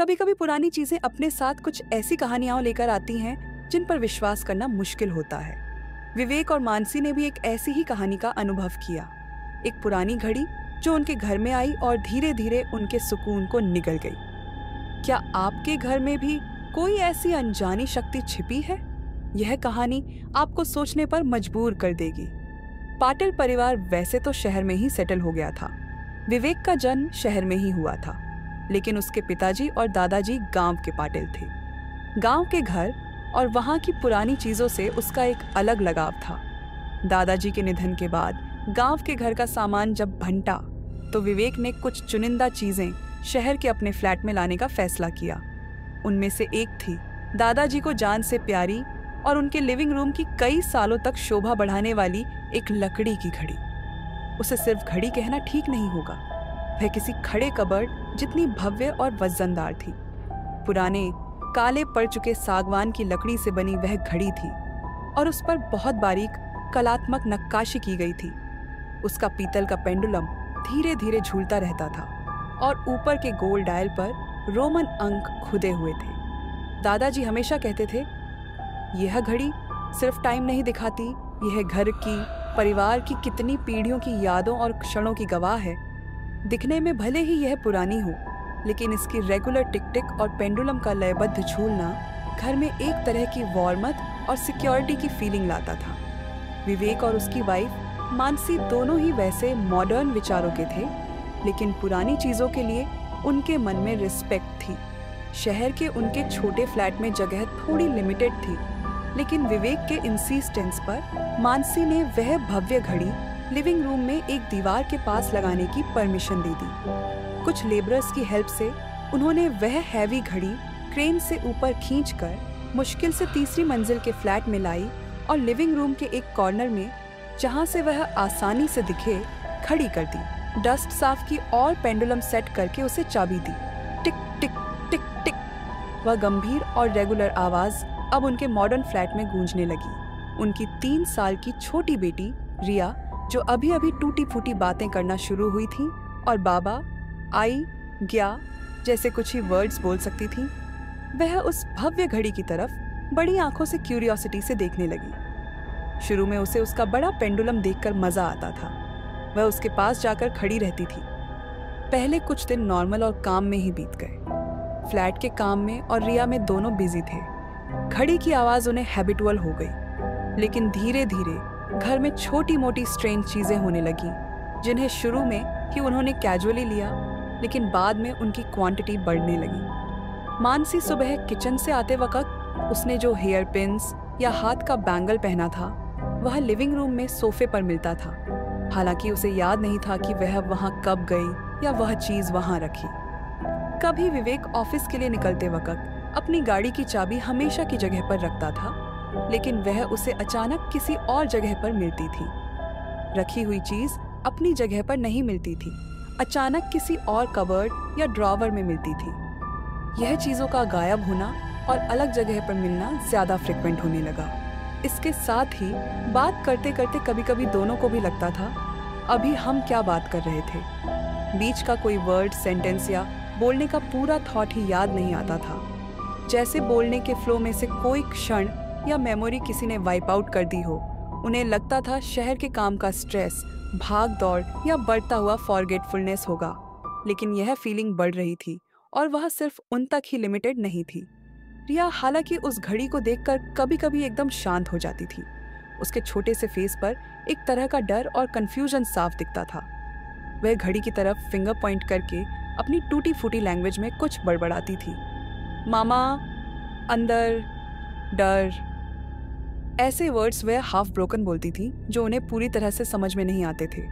कभी कभी पुरानी चीजें अपने साथ कुछ ऐसी कहानियां लेकर आती हैं जिन पर विश्वास करना मुश्किल होता है। विवेक और मानसी ने भी एक ऐसी ही कहानी का अनुभव किया। एक पुरानी घड़ी जो उनके घर में आई और धीरे धीरे उनके सुकून को निगल गई। क्या आपके घर में भी कोई ऐसी अनजानी शक्ति छिपी है? यह कहानी आपको सोचने पर मजबूर कर देगी। पाटिल परिवार वैसे तो शहर में ही सेटल हो गया था। विवेक का जन्म शहर में ही हुआ था, लेकिन उसके पिताजी और दादाजी गांव के पाटिल थे। गांव के घर और वहां की पुरानी चीजों से उसका एक अलग लगाव था। दादाजी के निधन के बाद गांव के घर का सामान जब भंटा तो विवेक ने कुछ चुनिंदा चीजें शहर के अपने फ्लैट में लाने का फैसला किया। उनमें से एक थी दादाजी को जान से प्यारी और उनके लिविंग रूम की कई सालों तक शोभा बढ़ाने वाली एक लकड़ी की घड़ी। उसे सिर्फ घड़ी कहना ठीक नहीं होगा, वह किसी खड़े कबर्ड जितनी भव्य और वजनदार थी। पुराने काले पड़ चुके सागवान की लकड़ी से बनी वह घड़ी थी और उस पर बहुत बारीक कलात्मक नक्काशी की गई थी। उसका पीतल का पेंडुलम धीरे धीरे झूलता रहता था और ऊपर के गोल डायल पर रोमन अंक खुदे हुए थे। दादाजी हमेशा कहते थे, यह घड़ी सिर्फ टाइम नहीं दिखाती, यह घर की, परिवार की कितनी पीढ़ियों की यादों और क्षणों की गवाह है। दिखने में भले ही यह पुरानी हो, लेकिन इसकी रेगुलर टिक टिक और पेंडुलम का लयबद्ध झूलना घर में एक तरह की वार्मथ और सिक्योरिटी की फीलिंग लाता था। विवेक और उसकी वाइफ मानसी दोनों ही वैसे मॉडर्न विचारों के थे, लेकिन पुरानी चीजों के लिए उनके मन में रिस्पेक्ट थी। शहर के उनके छोटे फ्लैट में जगह थोड़ी लिमिटेड थी, लेकिन विवेक के इंसिस्टेंस पर मानसी ने वह भव्य घड़ी लिविंग रूम में एक दीवार के पास लगाने की परमिशन दे दी। कुछ लेबरर्स की हेल्प से उन्होंने वह हैवी घड़ी क्रेन से ऊपर खींचकर मुश्किल से तीसरी मंजिल के फ्लैट में लाई और लिविंग रूम के एक कॉर्नर में, जहां से वह आसानी से दिखे, खड़ी कर दी। डस्ट साफ की और पेंडुलम सेट करके उसे चाबी दी। टिक टिक टिक टिक। वह गंभीर और रेगुलर आवाज अब उनके मॉडर्न फ्लैट में गूंजने लगी। उनकी 3 साल की छोटी बेटी रिया, जो अभी अभी टूटी फूटी बातें करना शुरू हुई थी और बाबा, आई, ग्या जैसे कुछ ही वर्ड्स बोल सकती थी, वह उस भव्य घड़ी की तरफ बड़ी आंखों से क्यूरियोसिटी से देखने लगी। शुरू में उसे उसका बड़ा पेंडुलम देखकर मजा आता था। वह उसके पास जाकर खड़ी रहती थी। पहले कुछ दिन नॉर्मल और काम में ही बीत गए। फ्लैट के काम में और रिया में दोनों बिजी थे। घड़ी की आवाज उन्हें हैबिटुअल हो गई, लेकिन धीरे धीरे घर में छोटी मोटी स्ट्रेंज चीजें होने लगी, जिन्हें शुरू में ही उन्होंने कैजुअली लिया, लेकिन बाद में उनकी क्वांटिटी बढ़ने लगी। मानसी सुबह किचन से आते वक्त उसने जो हेयर पिन्स या हाथ का बैंगल पहना था, वह लिविंग रूम में सोफे पर मिलता था। हालांकि उसे याद नहीं था कि वह वहां कब गई या वह चीज वहां रखी। कभी विवेक ऑफिस के लिए निकलते वक्त अपनी गाड़ी की चाबी हमेशा की जगह पर रखता था, लेकिन वह उसे अचानक किसी और जगह पर मिलती थी। रखी हुई चीज अपनी जगह पर नहीं मिलती थी, अचानक किसी और कबर्ड या ड्रॉवर में मिलती थी। यह चीजों का गायब होना और अलग जगह पर मिलना ज्यादा फ्रिक्वेंट होने लगा। इसके साथ ही बात करते करते कभी कभी दोनों को भी लगता था, अभी हम क्या बात कर रहे थे। बीच का कोई वर्ड, सेंटेंस या बोलने का पूरा थॉट ही याद नहीं आता था। जैसे बोलने के फ्लो में से कोई क्षण या मेमोरी किसी ने वाइप आउट कर दी हो। उन्हें लगता था शहर के काम का स्ट्रेस, भाग दौड़ या बढ़ता हुआ फॉरगेटफुलनेस होगा, लेकिन यह फीलिंग बढ़ रही थी और वह सिर्फ उन तक ही लिमिटेड नहीं थी। रिया हालांकि उस घड़ी को देखकर कभी कभी एकदम शांत हो जाती थी। उसके छोटे से फेस पर एक तरह का डर और कंफ्यूजन साफ दिखता था। वह घड़ी की तरफ फिंगर पॉइंट करके अपनी टूटी फूटी लैंग्वेज में कुछ बड़बड़ाती थी। मामा, अंदर, डर, ऐसे वर्ड्स वह हाफ ब्रोकन बोलती थी जो उन्हें पूरी तरह से समझ में नहीं आते थे,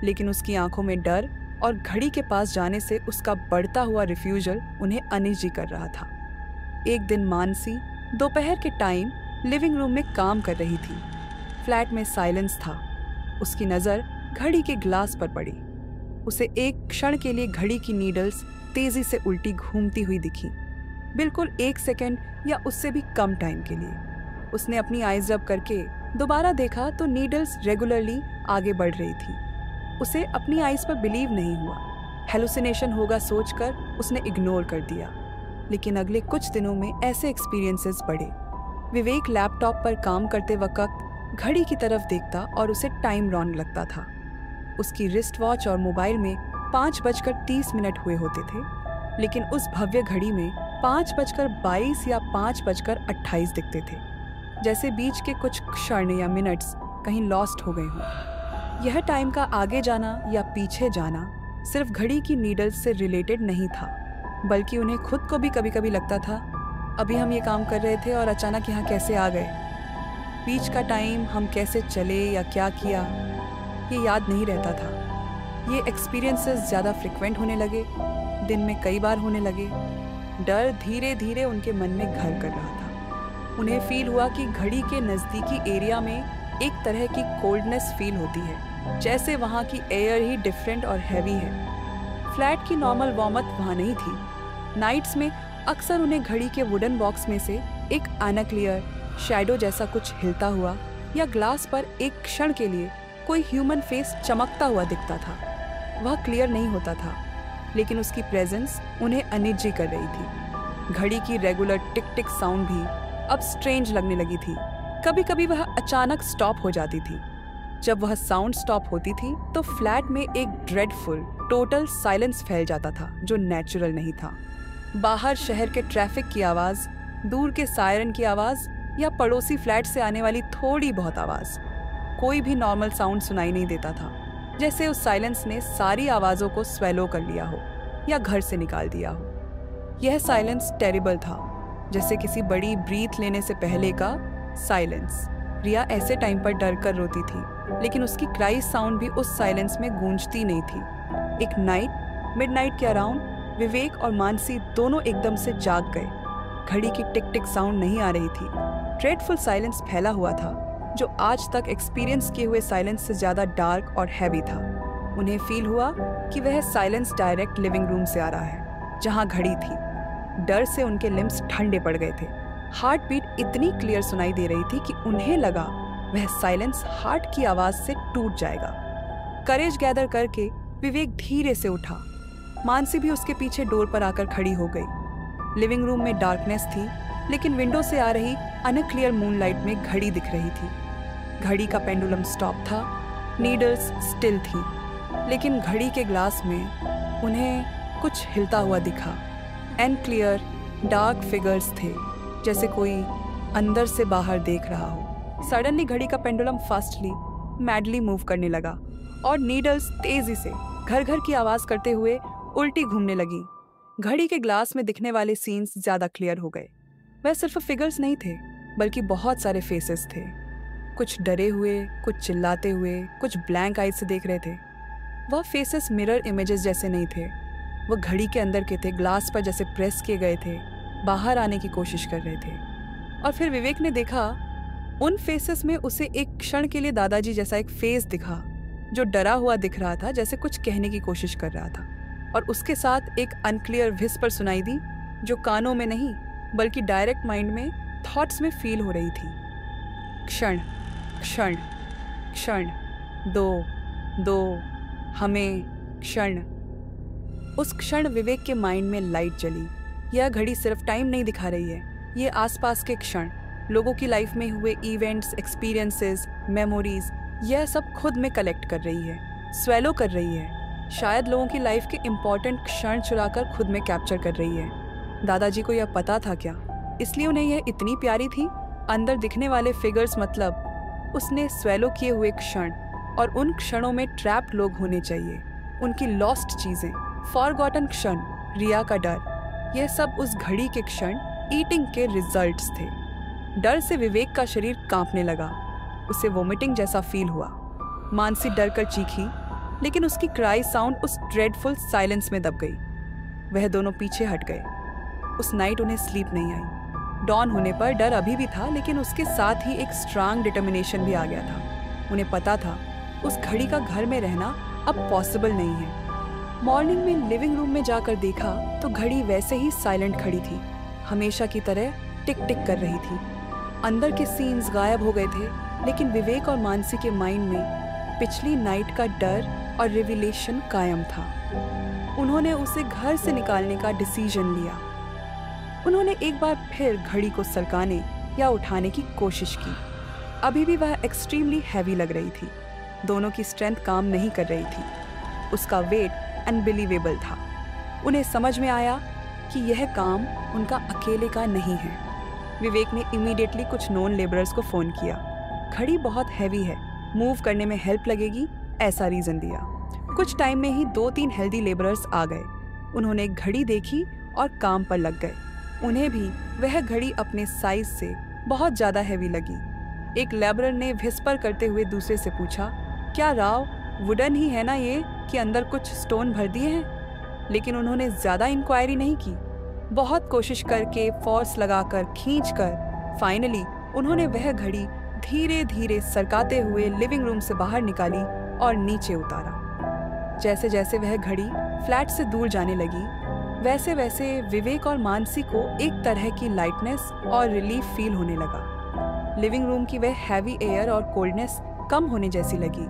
लेकिन उसकी आंखों में डर और घड़ी के पास जाने से उसका बढ़ता हुआ रिफ्यूजल उन्हें अनईजी कर रहा था। एक दिन मानसी दोपहर के टाइम लिविंग रूम में काम कर रही थी। फ्लैट में साइलेंस था। उसकी नज़र घड़ी के ग्लास पर पड़ी। उसे एक क्षण के लिए घड़ी की नीडल्स तेजी से उल्टी घूमती हुई दिखी, बिल्कुल 1 सेकेंड या उससे भी कम टाइम के लिए। उसने अपनी आईज रब करके दोबारा देखा तो नीडल्स रेगुलरली आगे बढ़ रही थी। उसे अपनी आईज पर बिलीव नहीं हुआ। हेलुसिनेशन होगा सोचकर उसने इग्नोर कर दिया। लेकिन अगले कुछ दिनों में ऐसे एक्सपीरियंसेस बढ़े। विवेक लैपटॉप पर काम करते वक्त घड़ी की तरफ देखता और उसे टाइम रॉन्ग लगता था। उसकी रिस्ट वॉच और मोबाइल में 5:30 हुए होते थे, लेकिन उस भव्य घड़ी में 5:22 या 5:28 दिखते थे, जैसे बीच के कुछ क्षण या मिनट्स कहीं लॉस्ट हो गए हों। यह टाइम का आगे जाना या पीछे जाना सिर्फ घड़ी की नीडल्स से रिलेटेड नहीं था, बल्कि उन्हें खुद को भी कभी कभी लगता था, अभी हम ये काम कर रहे थे और अचानक यहाँ कैसे आ गए। बीच का टाइम हम कैसे चले या क्या किया, ये याद नहीं रहता था। ये एक्सपीरियंसेस ज़्यादा फ्रिक्वेंट होने लगे, दिन में कई बार होने लगे। डर धीरे धीरे उनके मन में घर कर रहा था। उन्हें फील हुआ कि घड़ी के नज़दीकी एरिया में एक तरह की कोल्डनेस फील होती है, जैसे वहाँ की एयर ही डिफरेंट और हैवी है। फ्लैट की नॉर्मल वार्मथ वहाँ नहीं थी। नाइट्स में अक्सर उन्हें घड़ी के वुडन बॉक्स में से एक अनक्लियर शैडो जैसा कुछ हिलता हुआ या ग्लास पर एक क्षण के लिए कोई ह्यूमन फेस चमकता हुआ दिखता था। वह क्लियर नहीं होता था, लेकिन उसकी प्रेजेंस उन्हें अनिजी कर रही थी। घड़ी की रेगुलर टिक टिक साउंड भी अब स्ट्रेंज लगने लगी थी। कभी कभी वह अचानक स्टॉप हो जाती थी। जब वह साउंड स्टॉप होती थी तो फ्लैट में एक ड्रेडफुल टोटल साइलेंस फैल जाता था, जो नेचुरल नहीं था। बाहर शहर के ट्रैफिक की आवाज़, दूर के सायरन की आवाज़ या पड़ोसी फ्लैट से आने वाली थोड़ी बहुत आवाज़, कोई भी नॉर्मल साउंड सुनाई नहीं देता था। जैसे उस साइलेंस ने सारी आवाज़ों को स्वेलो कर लिया हो या घर से निकाल दिया हो। यह साइलेंस टेरिबल था, जैसे किसी बड़ी ब्रीथ लेने से पहले का साइलेंस। रिया ऐसे टाइम पर डर कर रोती थी, लेकिन उसकी क्राई साउंड भी उस साइलेंस में गूंजती नहीं थी। एक नाइट, मिडनाइट के अराउंड विवेक और मानसी दोनों एकदम से जाग गए। घड़ी की टिक टिक साउंड नहीं आ रही थी। ड्रेडफुल साइलेंस फैला हुआ था, जो आज तक एक्सपीरियंस किए हुए साइलेंस से ज़्यादा डार्क और हैवी था। उन्हें फील हुआ कि वह साइलेंस डायरेक्ट लिविंग रूम से आ रहा है, जहाँ घड़ी थी। डर से उनके लिम्स ठंडे पड़ गए थे। हार्ट बीट इतनी क्लियर सुनाई दे रही थी कि उन्हें लगा वह साइलेंस हार्ट की आवाज़ से टूट जाएगा। करेज गैदर करके विवेक धीरे से उठा। मानसी भी उसके पीछे डोर पर आकर खड़ी हो गई। लिविंग रूम में डार्कनेस थी, लेकिन विंडो से आ रही अनक्लियर मूनलाइट में घड़ी दिख रही थी। घड़ी का पेंडुलम स्टॉप था, नीडल्स स्टिल थी, लेकिन घड़ी के ग्लास में उन्हें कुछ हिलता हुआ दिखा। अनक्लियर डार्क फिगर्स थे, जैसे कोई अंदर से बाहर देख रहा हो। सडनली घड़ी का पेंडुलम फास्टली, मैडली मूव करने लगा और नीडल्स तेजी से घर घर की आवाज़ करते हुए उल्टी घूमने लगी। घड़ी के ग्लास में दिखने वाले सीन्स ज़्यादा क्लियर हो गए। वह सिर्फ फिगर्स नहीं थे, बल्कि बहुत सारे फेसेस थे। कुछ डरे हुए, कुछ चिल्लाते हुए, कुछ ब्लैंक आइज से देख रहे थे। वह फेसेस मिरर इमेजेस जैसे नहीं थे, वह घड़ी के अंदर के थे, ग्लास पर जैसे प्रेस किए गए थे, बाहर आने की कोशिश कर रहे थे। और फिर विवेक ने देखा उन फेसेस में उसे एक क्षण के लिए दादाजी जैसा एक फेस दिखा, जो डरा हुआ दिख रहा था, जैसे कुछ कहने की कोशिश कर रहा था। और उसके साथ एक अनक्लियर विस्पर सुनाई दी, जो कानों में नहीं बल्कि डायरेक्ट माइंड में, थॉट्स में फील हो रही थी। क्षण क्षण क्षण, दो दो, हमें, क्षण। उस क्षण विवेक के माइंड में लाइट जली। यह घड़ी सिर्फ टाइम नहीं दिखा रही है, ये आसपास के क्षण, लोगों की लाइफ में हुए इवेंट्स, एक्सपीरियंसेस, मेमोरीज, यह सब खुद में कलेक्ट कर रही है, स्वेलो कर रही है। शायद लोगों की लाइफ के इम्पॉर्टेंट क्षण चुराकर खुद में कैप्चर कर रही है। दादाजी को यह पता था क्या? इसलिए उन्हें यह इतनी प्यारी थी। अंदर दिखने वाले फिगर्स मतलब उसने स्वेलो किए हुए क्षण, और उन क्षणों में ट्रैप्ड लोग होने चाहिए, उनकी लॉस्ट चीज़ें, फॉरगॉटन क्षण, रिया का डर, यह सब उस घड़ी के क्षण ईटिंग के रिजल्ट्स थे। डर से विवेक का शरीर कांपने लगा, उसे वोमिटिंग जैसा फील हुआ। मानसी डर कर चीखी, लेकिन उसकी क्राई साउंड उस ड्रेडफुल साइलेंस में दब गई। वह दोनों पीछे हट गए। उस नाइट उन्हें स्लीप नहीं आई। डॉन होने पर डर अभी भी था, लेकिन उसके साथ ही एक स्ट्रांग डिटर्मिनेशन भी आ गया था। उन्हें पता था उस घड़ी का घर में रहना अब पॉसिबल नहीं है। मॉर्निंग में लिविंग रूम में जाकर देखा तो घड़ी वैसे ही साइलेंट खड़ी थी, हमेशा की तरह टिक टिक कर रही थी। अंदर के सीन्स गायब हो गए थे, लेकिन विवेक और मानसी के माइंड में पिछली नाइट का डर और रिविलेशन कायम था। उन्होंने उसे घर से निकालने का डिसीजन लिया। उन्होंने एक बार फिर घड़ी को सरकाने या उठाने की कोशिश की। अभी भी वह एक्सट्रीमली हैवी लग रही थी। दोनों की स्ट्रेंथ काम नहीं कर रही थी। उसका वेट अनबिलीवेबल था। उन्हें समझ में आया कि यह काम उनका अकेले का नहीं है। विवेक ने इमीडिएटली कुछ नोन लेबरर्स को फ़ोन किया। घड़ी बहुत हैवी है, मूव करने में हेल्प लगेगी, ऐसा रीज़न दिया। कुछ टाइम में ही 2-3 हेल्दी लेबरर्स आ गए। उन्होंने एक घड़ी देखी और काम पर लग गए। उन्हें भी वह घड़ी अपने साइज से बहुत ज़्यादा हैवी लगी। एक लेबरर ने विस्पर करते हुए दूसरे से पूछा, क्या राव, वुडन ही है ना ये कि अंदर कुछ स्टोन भर दिए हैं? लेकिन उन्होंने ज़्यादा इंक्वायरी नहीं की। बहुत कोशिश करके, फोर्स लगाकर, खींचकर फाइनली उन्होंने वह घड़ी धीरे धीरे सरकाते हुए लिविंग रूम से बाहर निकाली और नीचे उतारा। जैसे जैसे वह घड़ी फ्लैट से दूर जाने लगी, वैसे वैसे विवेक और मानसी को एक तरह की लाइटनेस और रिलीफ फील होने लगा। लिविंग रूम की वह हैवी एयर और कोल्डनेस कम होने जैसी लगी।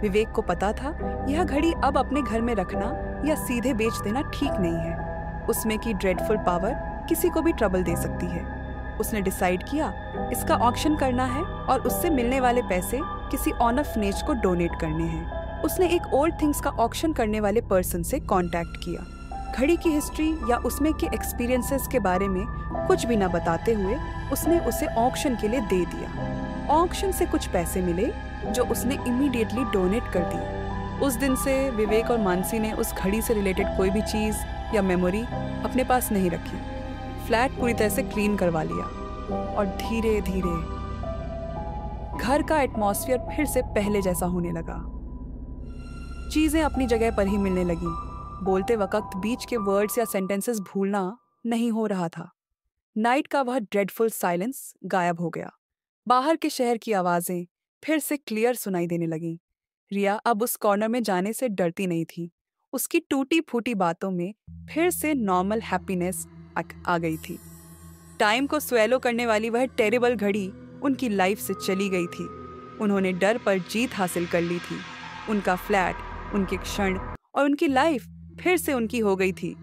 विवेक को पता था यह घड़ी अब अपने घर में रखना या सीधे बेच देना ठीक नहीं है। उसमें की ड्रेडफुल पावर किसी को भी ट्रबल दे सकती है। उसने डिसाइड किया इसका ऑक्शन करना है और उससे मिलने वाले पैसे किसी ऑर्फनेज को डोनेट करने हैं। उसने एक ओल्ड थिंग्स का ऑक्शन करने वाले पर्सन से कांटेक्ट किया। घड़ी की हिस्ट्री या उसमें के एक्सपीरियंसेस के बारे में कुछ भी न बताते हुए उसने उसे ऑक्शन के लिए दे दिया। ऑक्शन से कुछ पैसे मिले जो उसने इमीडिएटली डोनेट कर दिए। उस दिन से विवेक और मानसी ने उस घड़ी से रिलेटेड कोई भी चीज़ या मेमोरी अपने पास नहीं रखी। फ्लैट पूरी तरह से क्लीन करवा लिया और धीरे धीरे घर का एटमॉस्फेयर फिर से पहले जैसा होने लगा। चीज़ें अपनी जगह पर ही मिलने लगी। बोलते वक्त बीच के वर्ड्स या सेंटेंसेस भूलना नहीं हो रहा था। नाइट का वह ड्रेडफुल साइलेंस गायब हो गया। बाहर के शहर की आवाज़ें फिर से क्लियर सुनाई देने लगीं। रिया अब उस कॉर्नर में जाने से डरती नहीं थी। उसकी टूटी फूटी बातों में फिर से नॉर्मल हैप्पीनेस आ गई थी। टाइम को स्वेलो करने वाली वह टेरिबल घड़ी उनकी लाइफ से चली गई थी। उन्होंने डर पर जीत हासिल कर ली थी। उनका फ्लैट, उनके क्षण और उनकी लाइफ फिर से उनकी हो गई थी।